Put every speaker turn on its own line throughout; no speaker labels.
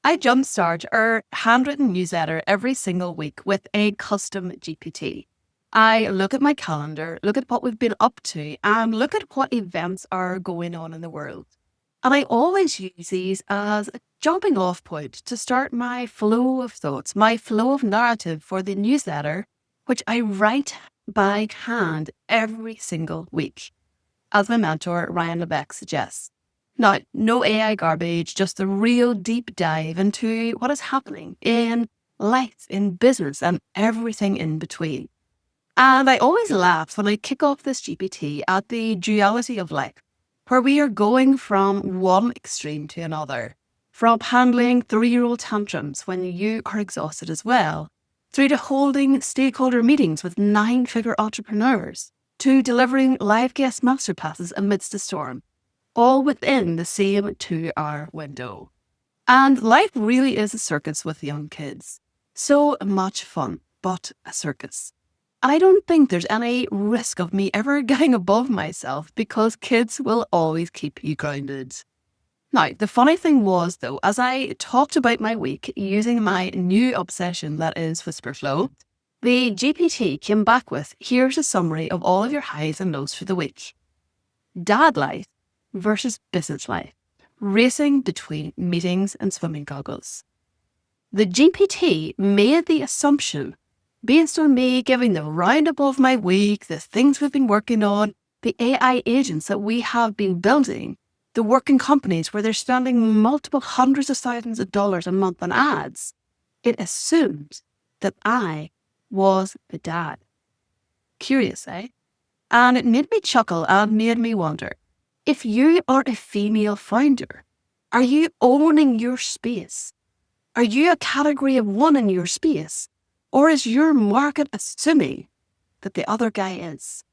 I jumpstart our handwritten newsletter every single week with a custom GPT. I look at my calendar, look at what we've been up to, and look at what events are going on in the world. And I always use these as a jumping off point to start my flow of thoughts, my flow of narrative for the newsletter, which I write by hand every single week, as my mentor, Ryan Lebeck, suggests. Now, no AI garbage, just the real deep dive into what is happening in life, in business, and everything in between. And I always laugh when I kick off this GPT at the duality of life, where we are going from one extreme to another, from handling 3-year-old tantrums when you are exhausted as well, through to holding stakeholder meetings with 9-figure entrepreneurs, to delivering live guest masterclasses amidst a storm, all within the same 2-hour window. And life really is a circus with young kids. So much fun, but a circus. I don't think there's any risk of me ever getting above myself because kids will always keep you grounded. Now, the funny thing was, though, as I talked about my week using my new obsession that is Whisper Flow, the GPT came back with, here's a summary of all of your highs and lows for the week. Dad life versus business life, racing between meetings and swimming goggles. The GPT made the assumption, based on me giving the roundup of my week, the things we've been working on, the AI agents that we have been building, the working companies where they're spending multiple hundreds of thousands of dollars a month on ads, it assumed that I was the dad. Curious, eh? And it made me chuckle and made me wonder, if you are a female founder, are you owning your space? Are you a category of one in your space? Or is your market assuming that the other guy is?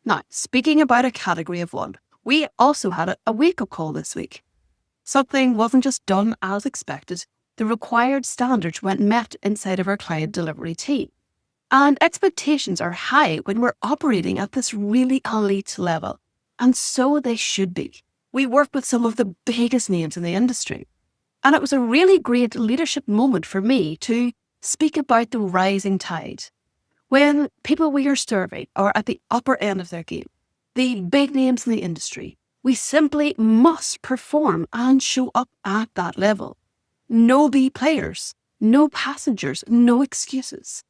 Now, speaking about a category of one, we also had a wake-up call this week. Something wasn't just done as expected. The required standards weren't met inside of our client delivery team. And expectations are high when we're operating at this really elite level. And so they should be. We work with some of the biggest names in the industry. And it was a really great leadership moment for me to speak about the rising tide. When people we are serving are at the upper end of their game, the big names in the industry, we simply must perform and show up at that level. No B players, no passengers, no excuses.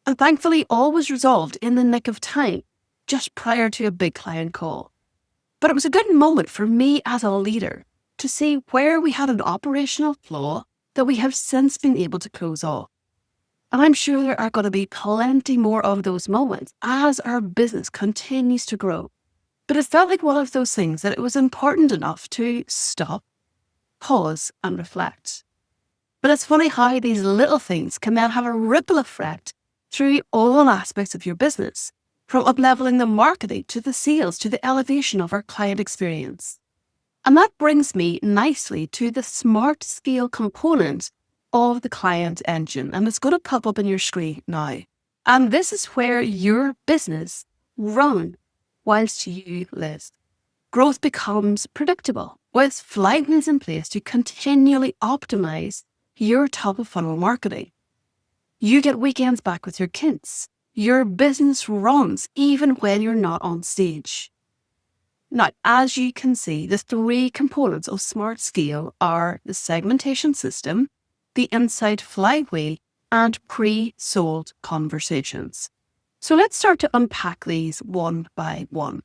And thankfully, all was resolved in the nick of time, just prior to a big client call. But it was a good moment for me as a leader to see where we had an operational flaw that we have since been able to close off. And I'm sure there are going to be plenty more of those moments as our business continues to grow. But it felt like one of those things that it was important enough to stop, pause, and reflect. But it's funny how these little things can then have a ripple effect through all aspects of your business, from up-leveling the marketing to the sales to the elevation of our client experience. And that brings me nicely to the smart scale component of the client engine, and it's going to pop up on your screen now. And this is where your business runs whilst you live. Growth becomes predictable with flywheels in place to continually optimize your top of funnel marketing. You get weekends back with your kids. Your business runs even when you're not on stage. Now, as you can see, the 3 components of Smart Scale are the segmentation system, the Insight Flywheel, and pre-sold conversations. So let's start to unpack these one by one.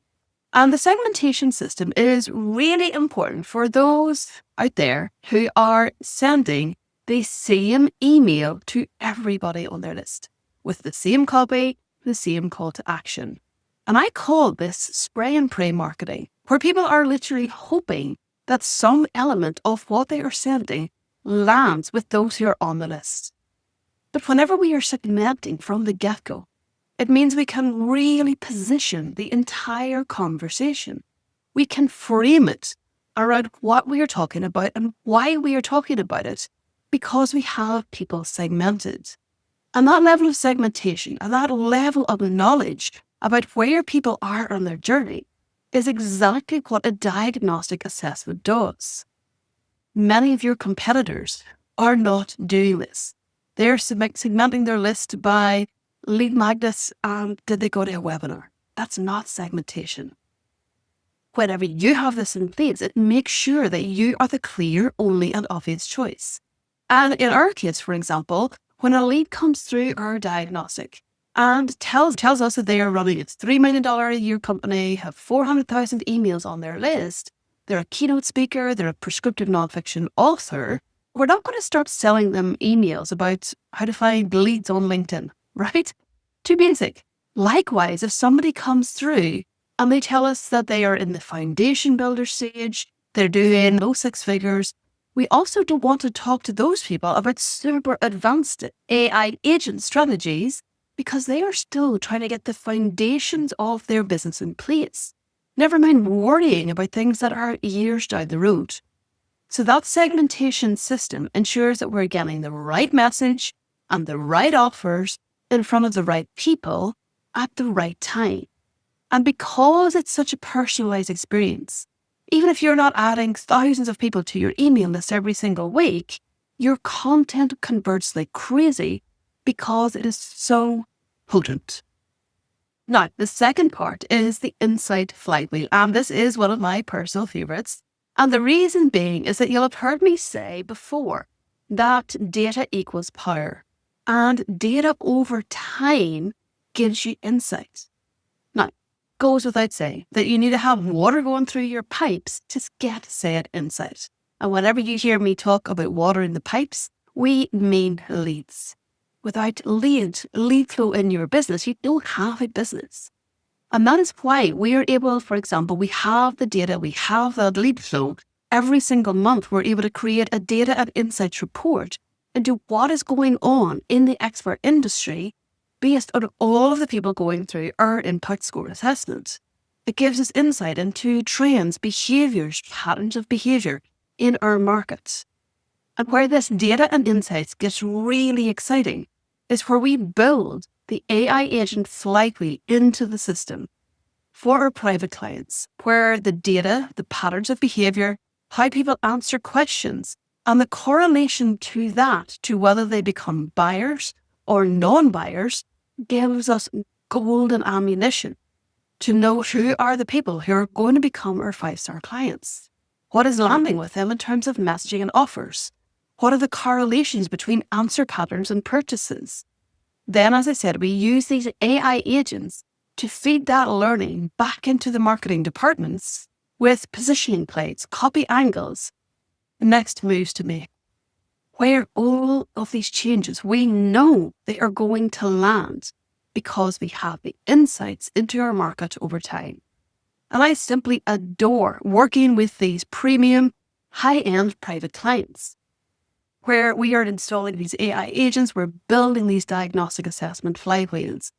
And the segmentation system is really important for those out there who are sending the same email to everybody on their list with the same copy, the same call to action. And I call this spray and pray marketing, where people are literally hoping that some element of what they are sending lands with those who are on the list. But whenever we are segmenting from the get-go, it means we can really position the entire conversation. We can frame it around what we are talking about and why we are talking about it, because we have people segmented. And that level of segmentation and that level of knowledge about where people are on their journey is exactly what a diagnostic assessment does. Many of your competitors are not doing this. They're segmenting their list by lead magnets and did they go to a webinar? That's not segmentation. Whenever you have this in place, it makes sure that you are the clear, only and obvious choice. And in our case, for example, when a lead comes through our diagnostic and tells us that they are running a $3 million a year company, have 400,000 emails on their list, they're a keynote speaker, they're a prescriptive nonfiction author, we're not going to start selling them emails about how to find leads on LinkedIn, right? Too basic. Likewise, if somebody comes through and they tell us that they are in the foundation builder stage, they're doing low six figures, we also don't want to talk to those people about super advanced AI agent strategies because they are still trying to get the foundations of their business in place. Never mind worrying about things that are years down the road. So that segmentation system ensures that we're getting the right message and the right offers in front of the right people at the right time. And because it's such a personalized experience, even if you're not adding thousands of people to your email list every single week, your content converts like crazy because it is so potent. Now, the second part is the Insight Flywheel, and this is one of my personal favorites. And the reason being is that you'll have heard me say before that data equals power, and data over time gives you insight. Now, goes without saying that you need to have water going through your pipes to get said insight. And whenever you hear me talk about water in the pipes, we mean leads. Without lead flow in your business, you don't have a business. And that is why we are able, for example, we have the data, we have that lead flow. Every single month, we're able to create a data and insights report into what is going on in the expert industry based on all of the people going through our impact score assessment. It gives us insight into trends, behaviors, patterns of behavior in our markets. And where this data and insights gets really exciting is where we build the AI agent flywheel into the system for our private clients, where the data, the patterns of behavior, how people answer questions, and the correlation to that, to whether they become buyers or non-buyers, gives us golden ammunition to know who are the people who are going to become our 5-star clients. What is landing with them in terms of messaging and offers? What are the correlations between answer patterns and purchases? Then, as I said, we use these AI agents to feed that learning back into the marketing departments with positioning plays, copy angles, next moves to make, where all of these changes, we know they are going to land because we have the insights into our market over time. And I simply adore working with these premium, high-end private clients, where we are installing these AI agents, we're building these diagnostic assessment flywheels.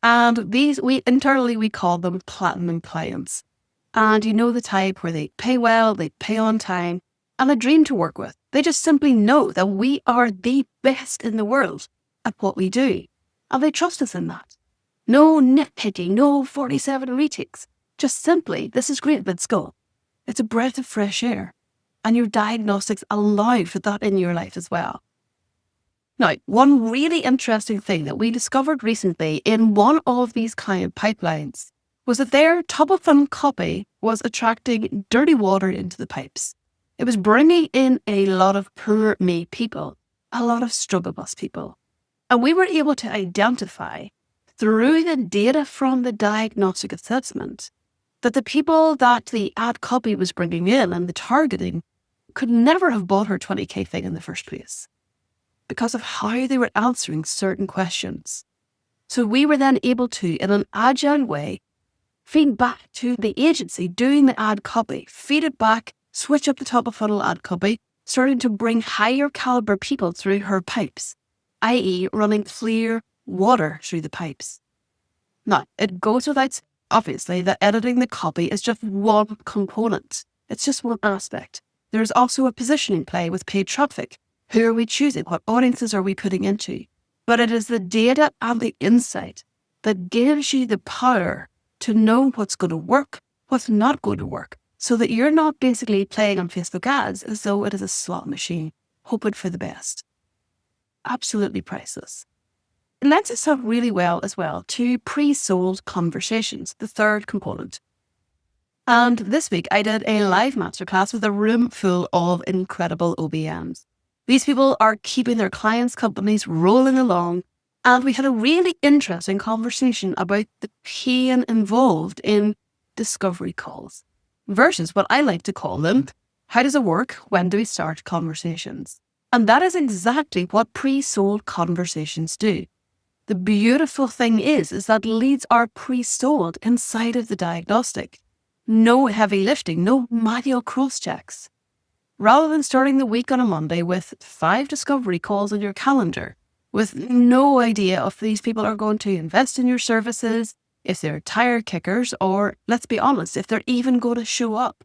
And these, we call them platinum clients. And you know the type where they pay well, they pay on time, and a dream to work with. They just simply know that we are the best in the world at what we do. And they trust us in that. No nitpicking, no 47 retakes. Just simply, this is great, let's go. It's a breath of fresh air. And your diagnostics allow for that in your life as well. Now, one really interesting thing that we discovered recently in one of these client pipelines was that their top-of-funnel copy was attracting dirty water into the pipes. It was bringing in a lot of poor me people, a lot of struggle bus people. And we were able to identify through the data from the diagnostic assessment that the people that the ad copy was bringing in and the targeting could never have bought her 20K thing in the first place because of how they were answering certain questions. So we were then able to, in an agile way, feed back to the agency doing the ad copy, feed it back, switch up the top of funnel ad copy, starting to bring higher caliber people through her pipes, i.e. running clear water through the pipes. Now, it goes without obviously that editing the copy is just one component. It's just one aspect. There's also a positioning play with paid traffic. Who are we choosing? What audiences are we putting into? But it is the data and the insight that gives you the power to know what's going to work, what's not going to work, so that you're not basically playing on Facebook ads as though it is a slot machine. hoping for the best. Absolutely priceless. It lends itself really well as well to pre-sold conversations, the third component. And this week I did a live masterclass with a room full of incredible OBMs. These people are keeping their clients' companies rolling along, and we had a really interesting conversation about the pain involved in discovery calls versus what I like to call them, how does it work? When do we start conversations? And that is exactly what pre-sold conversations do. The beautiful thing is that leads are pre-sold inside of the diagnostic. No heavy lifting, no manual cross-checks. Rather than starting the week on a Monday with 5 discovery calls on your calendar, with no idea if these people are going to invest in your services, if they're tire kickers, or let's be honest, if they're even going to show up.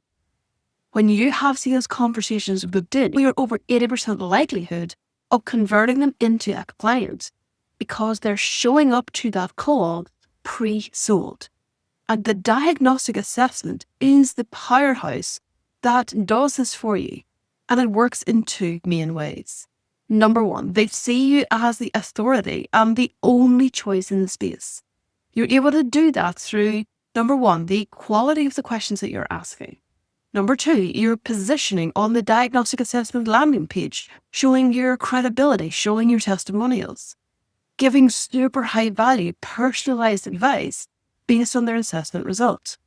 When you have sales conversations booked in, we are over 80% likelihood of converting them into a client because they're showing up to that call pre-sold. And the diagnostic assessment is the powerhouse that does this for you. And it works in 2 main ways. Number 1, they see you as the authority and the only choice in the space. You're able to do that through, number 1, the quality of the questions that you're asking. Number 2, your positioning on the diagnostic assessment landing page, showing your credibility, showing your testimonials, giving super high value, personalized advice based on their assessment results.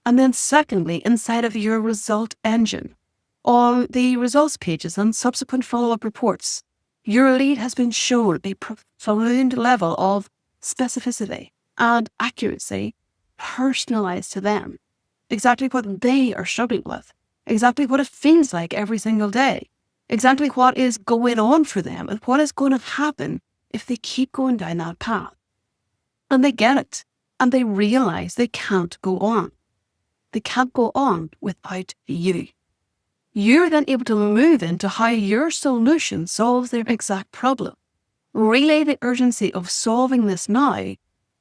And then secondly, inside of your result engine, on the results pages and subsequent follow-up reports, your lead has been shown a profound level of specificity and accuracy personalized to them. Exactly what they are struggling with, exactly what it feels like every single day, exactly what is going on for them and what is going to happen if they keep going down that path. And they get it, and they realize they can't go on. They can't go on without you. You're then able to move into how your solution solves their exact problem. Relay the urgency of solving this now,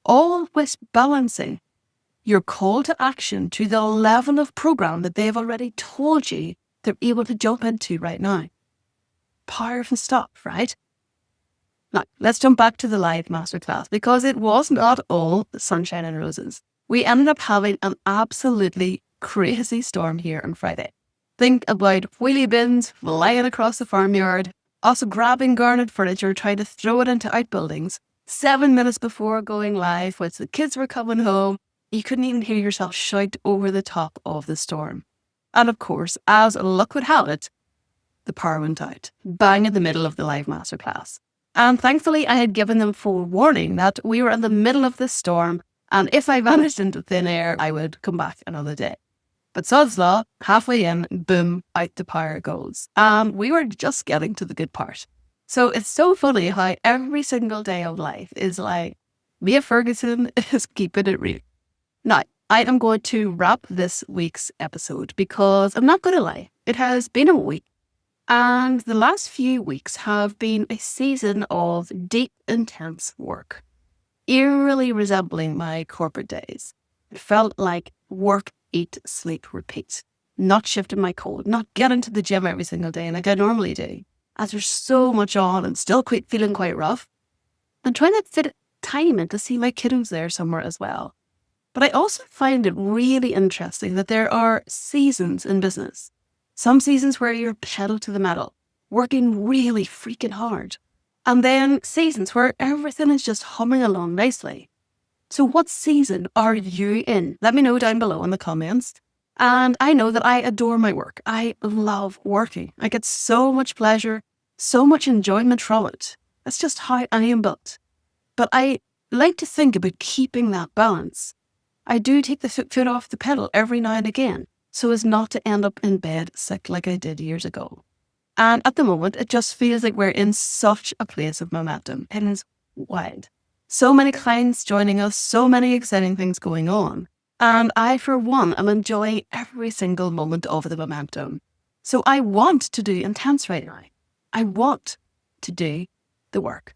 all with balancing your call to action to the level of program that they've already told you they're able to jump into right now. Powerful stuff, right? Now, let's jump back to the live masterclass because it was not all sunshine and roses. We ended up having an absolutely crazy storm here on Friday. Think about wheelie bins flying across the farmyard, us grabbing garnet furniture, trying to throw it into outbuildings. 7 minutes before going live, once the kids were coming home, you couldn't even hear yourself shout over the top of the storm. And of course, as luck would have it, the power went out, bang in the middle of the live masterclass. And thankfully, I had given them full warning that we were in the middle of this storm, and if I vanished into thin air, I would come back another day. But sod's law, halfway in, boom, out the power goes. And we were just getting to the good part. So it's so funny how every single day of life is like, Mia Ferguson is keeping it real. Now, I am going to wrap this week's episode because I'm not going to lie, it has been a week. And the last few weeks have been a season of deep, intense work, eerily resembling my corporate days. It felt like work, eat, sleep, repeat. Not shifting my code, not getting to the gym every single day like I normally do, as there's so much on and still feeling quite rough. And trying to fit time in to see my kiddos there somewhere as well. But I also find it really interesting that there are seasons in business. Some seasons where you're pedal to the metal, working really freaking hard. And then seasons where everything is just humming along nicely. So what season are you in? Let me know down below in the comments. And I know that I adore my work. I love working. I get so much pleasure, so much enjoyment from it. That's just how I am built. But I like to think about keeping that balance. I do take the foot off the pedal every now and again, so as not to end up in bed sick like I did years ago. And at the moment, it just feels like we're in such a place of momentum. It is wild. So many clients joining us, so many exciting things going on. And I, for one, am enjoying every single moment of the momentum. So I want to do intense right now. I want to do the work.